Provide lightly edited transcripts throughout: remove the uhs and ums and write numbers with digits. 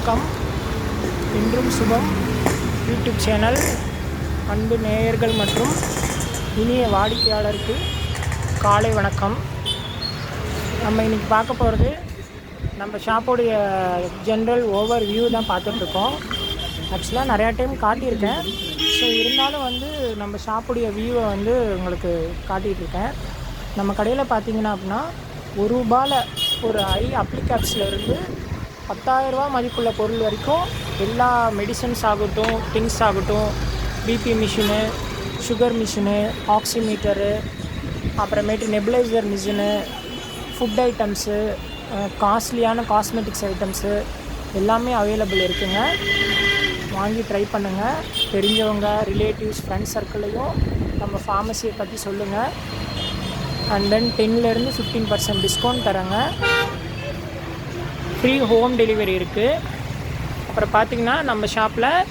வணக்கம். இன்றும் சுபம் YouTube channel அன்பு நேயர்கள் மற்றும் இனிய வாடிக்கையாளருக்கு காலை வணக்கம். நம்ம இன்றைக்கி பார்க்க போகிறது நம்ம ஷாப்போடைய ஜென்ரல் ஓவர் வியூ தான் பார்த்துட்ருக்கோம். ஆக்சுவலாக நிறையா டைம் காட்டியிருக்கேன். ஸோ இருந்தாலும் நம்ம ஷாப்புடைய வியூவை உங்களுக்கு காட்டிகிட்ருக்கேன். நம்ம கடையில் பார்த்தீங்கன்னா அப்படின்னா ரூபாயில் ஒரு அப்ளிகேப்ஸ்லேருந்து 10,000 ரூபா மதிப்புள்ள பொருள் வரைக்கும் எல்லா மெடிசன்ஸ் ஆகட்டும், திங்ஸ் ஆகட்டும், பிபி மிஷினு, சுகர் மிஷினு, ஆக்சிமீட்டரு, அப்புறமேட்டு நெபுலைசர் மிஷினு, ஃபுட் ஐட்டம்ஸு, காஸ்ட்லியான காஸ்மெட்டிக்ஸ் ஐட்டம்ஸு எல்லாமே அவைலபிள் இருக்குங்க. வாங்கி ட்ரை பண்ணுங்கள். தெரிஞ்சவங்க, ரிலேட்டிவ்ஸ், ஃப்ரெண்ட்ஸ் சர்க்கிளையும் நம்ம ஃபார்மசியை பற்றி சொல்லுங்கள். அண்ட் தென் 10லேருந்து 15% டிஸ்கவுண்ட் தரேங்க. ஃப்ரீ ஹோம் டெலிவரி இருக்குது. அப்புறம் பார்த்திங்கன்னா நம்ம ஷாப்பில்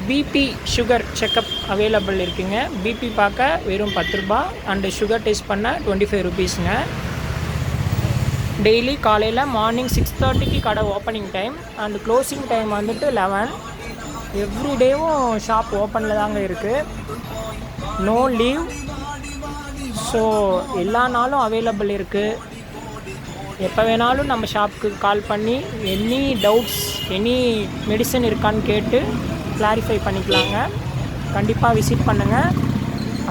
பிபி சுகர் செக்கப் அவைலபிள் இருக்குங்க. பிபி பார்க்க வெறும் 10 ரூபா அண்டு சுகர் டெஸ்ட் பண்ண 25 ருபீஸுங்க. டெய்லி காலையில் மார்னிங் 6:30க்கு கடை opening time and closing time 11. எவ்ரிடேவும் ஷாப் ஓப்பனில் தாங்க இருக்குது. No leave. ஸோ எல்லா நாளும் அவைலபிள் இருக்குது. எப்போ வேணாலும் நம்ம ஷாப்புக்கு கால் பண்ணி எனி டவுட்ஸ், எனி மெடிசன் இருக்கான்னு கேட்டு கிளாரிஃபை பண்ணிக்கலாங்க. கண்டிப்பாக விசிட் பண்ணுங்கள்.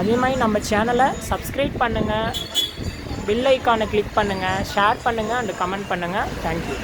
அதே மாதிரி நம்ம சேனலை சப்ஸ்கிரைப் பண்ணுங்கள், பெல் ஐக்கானை கிளிக் பண்ணுங்கள், ஷேர் பண்ணுங்கள் அண்டு கமெண்ட் பண்ணுங்கள். தேங்க்யூ.